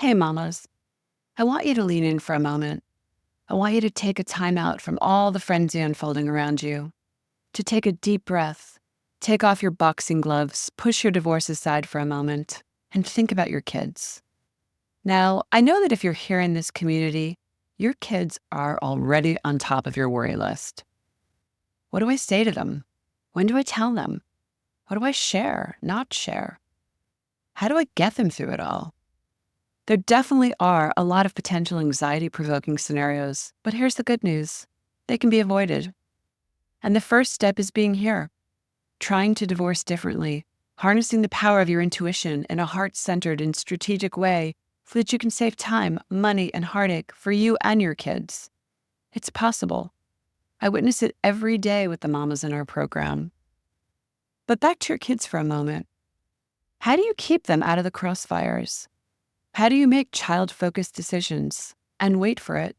Hey, mamas, I want you to lean in for a moment. I want you to take a time out from all the frenzy unfolding around you, to take a deep breath, take off your boxing gloves, push your divorce aside for a moment, and think about your kids. Now, I know that if you're here in this community, your kids are already on top of your worry list. What do I say to them? When do I tell them? What do I share, not share? How do I get them through it all? There definitely are a lot of potential anxiety-provoking scenarios, but here's the good news. They can be avoided. And the first step is being here, trying to divorce differently, harnessing the power of your intuition in a heart-centered and strategic way so that you can save time, money, and heartache for you and your kids. It's possible. I witness it every day with the mamas in our program. But back to your kids for a moment. How do you keep them out of the crossfires? How do you make child-focused decisions and wait for it?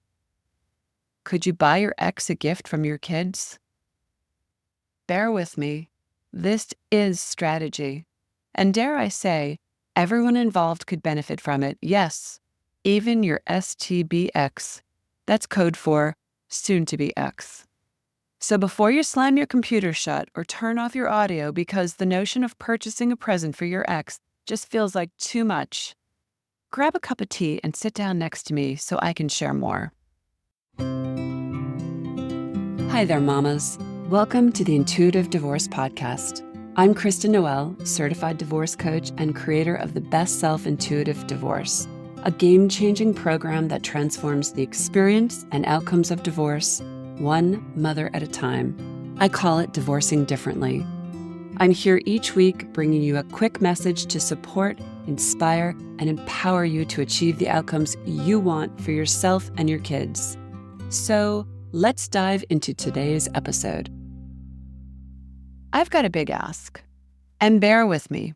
Could you buy your ex a gift from your kids? Bear with me. This is strategy. And dare I say, everyone involved could benefit from it. Yes, even your STBX. That's code for soon-to-be ex. So before you slam your computer shut or turn off your audio because the notion of purchasing a present for your ex just feels like too much, grab a cup of tea and sit down next to me so I can share more. Hi there, mamas. Welcome to the Intuitive Divorce Podcast. I'm Kristen Noel, certified divorce coach and creator of the Best Self Intuitive Divorce, a game-changing program that transforms the experience and outcomes of divorce, one mother at a time. I call it Divorcing Differently. I'm here each week bringing you a quick message to support, inspire, and empower you to achieve the outcomes you want for yourself and your kids. So let's dive into today's episode. I've got a big ask, and bear with me.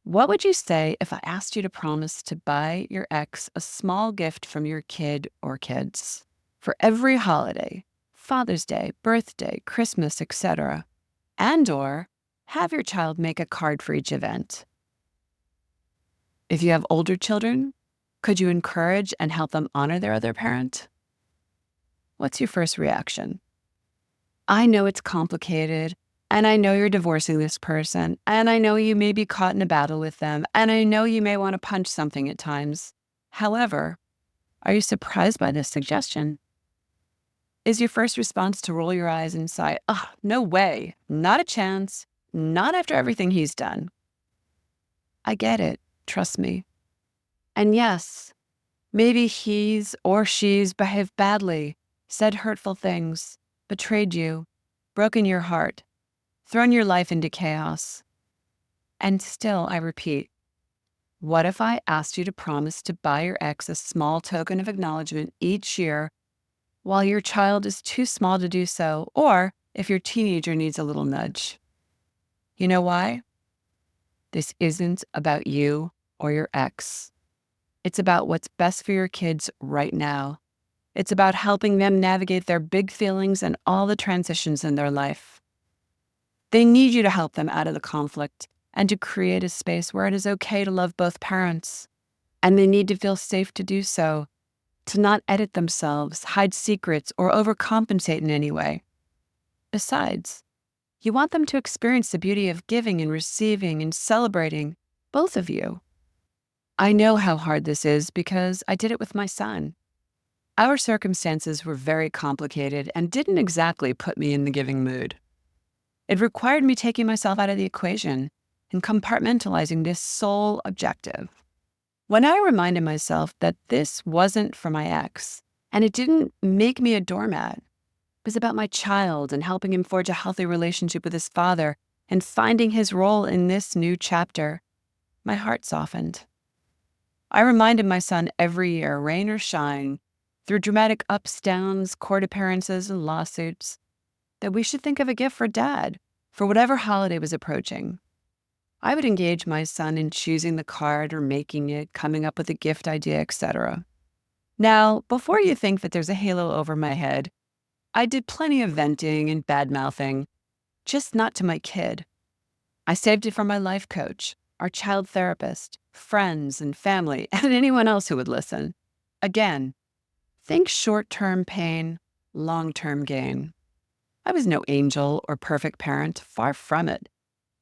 What would you say if I asked you to promise to buy your ex a small gift from your kid or kids for every holiday, Father's Day, birthday, Christmas, etc., and/or have your child make a card for each event? If you have older children, could you encourage and help them honor their other parent? What's your first reaction? I know it's complicated, and I know you're divorcing this person, and I know you may be caught in a battle with them, and I know you may want to punch something at times. However, are you surprised by this suggestion? Is your first response to roll your eyes and sigh, "Oh, no way, not a chance, not after everything he's done"? I get it, trust me. And yes, maybe he's or she's behaved badly, said hurtful things, betrayed you, broken your heart, thrown your life into chaos. And still, I repeat, what if I asked you to promise to buy your ex a small token of acknowledgement each year while your child is too small to do so, or if your teenager needs a little nudge? You know why? This isn't about you or your ex. It's about what's best for your kids right now. It's about helping them navigate their big feelings and all the transitions in their life. They need you to help them out of the conflict and to create a space where it is okay to love both parents. And they need to feel safe to do so, to not edit themselves, hide secrets, or overcompensate in any way. Besides, you want them to experience the beauty of giving and receiving and celebrating, both of you. I know how hard this is because I did it with my son. Our circumstances were very complicated and didn't exactly put me in the giving mood. It required me taking myself out of the equation and compartmentalizing this sole objective. When I reminded myself that this wasn't for my ex, and it didn't make me a doormat, it was about my child and helping him forge a healthy relationship with his father and finding his role in this new chapter, my heart softened. I reminded my son every year, rain or shine, through dramatic ups, downs, court appearances, and lawsuits, that we should think of a gift for Dad for whatever holiday was approaching. I would engage my son in choosing the card or making it, coming up with a gift idea, etc. Now, before you think that there's a halo over my head, I did plenty of venting and bad-mouthing, just not to my kid. I saved it for my life coach, our child therapist, friends and family, and anyone else who would listen. Again, think short-term pain, long-term gain. I was no angel or perfect parent, far from it,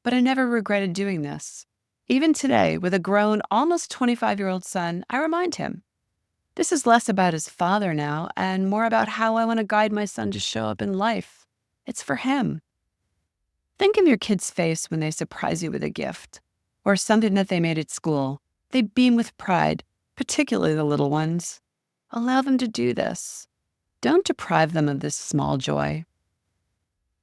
but I never regretted doing this. Even today, with a grown, almost 25-year-old son, I remind him, this is less about his father now and more about how I want to guide my son to show up in life. It's for him. Think of your kid's face when they surprise you with a gift or something that they made at school. They beam with pride, particularly the little ones. Allow them to do this. Don't deprive them of this small joy.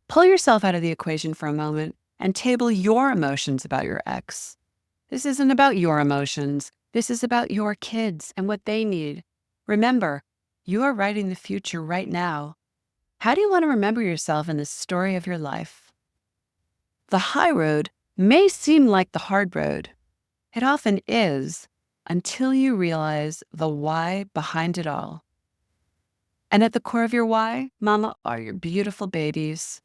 Pull yourself out of the equation for a moment and table your emotions about your ex. This isn't about your emotions. This is about your kids and what they need. Remember, you are writing the future right now. How do you want to remember yourself in the story of your life? The high road may seem like the hard road. It often is, until you realize the why behind it all. And at the core of your why, Mama, are your beautiful babies.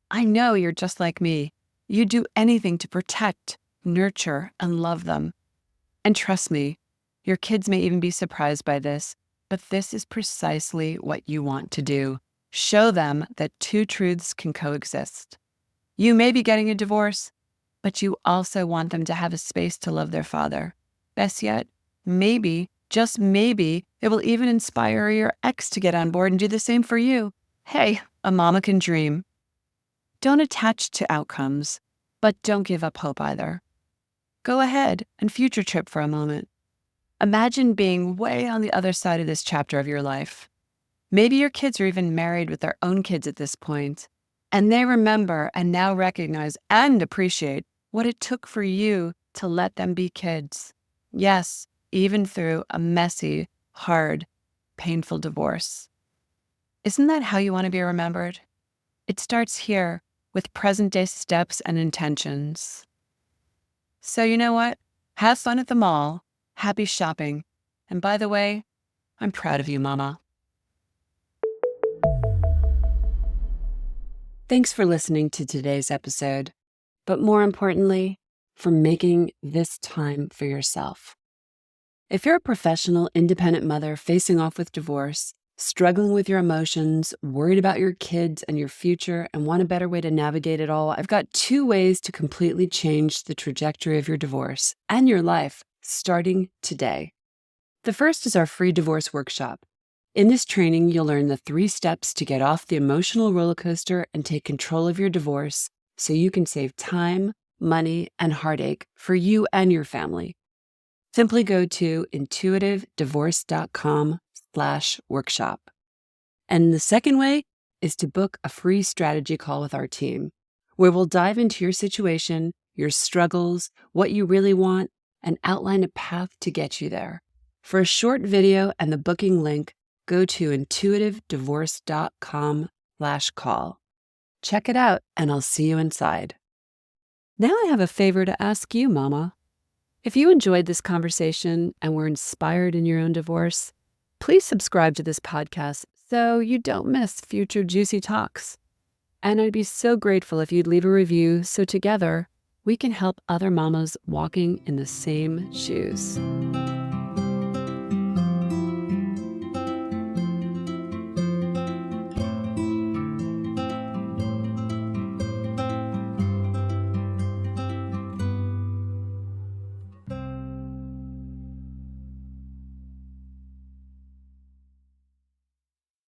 I know you're just like me. You do anything to protect, nurture, and love them. And trust me, your kids may even be surprised by this, but this is precisely what you want to do. Show them that two truths can coexist. You may be getting a divorce, but you also want them to have a space to love their father. Best yet, maybe, just maybe, it will even inspire your ex to get on board and do the same for you. Hey, a mama can dream. Don't attach to outcomes, but don't give up hope either. Go ahead and future trip for a moment. Imagine being way on the other side of this chapter of your life. Maybe your kids are even married with their own kids at this point, and they remember and now recognize and appreciate what it took for you to let them be kids. Yes, even through a messy, hard, painful divorce. Isn't that how you want to be remembered? It starts here with present-day steps and intentions. So you know what? Have fun at the mall. Happy shopping. And by the way, I'm proud of you, Mama. Thanks for listening to today's episode, but more importantly, for making this time for yourself. If you're a professional, independent mother facing off with divorce, struggling with your emotions, worried about your kids and your future, and want a better way to navigate it all, I've got 2 ways to completely change the trajectory of your divorce and your life starting today. The first is our free divorce workshop. In this training, you'll learn the 3 steps to get off the emotional roller coaster and take control of your divorce so you can save time, money, and heartache for you and your family. Simply go to intuitivedivorce.com/workshop. And the second way is to book a free strategy call with our team, where we'll dive into your situation, your struggles, what you really want, and outline a path to get you there. For a short video and the booking link, go to intuitivedivorce.com/call. Check it out, and I'll see you inside. Now I have a favor to ask you, Mama. If you enjoyed this conversation and were inspired in your own divorce, please subscribe to this podcast so you don't miss future juicy talks. And I'd be so grateful if you'd leave a review so together we can help other mamas walking in the same shoes.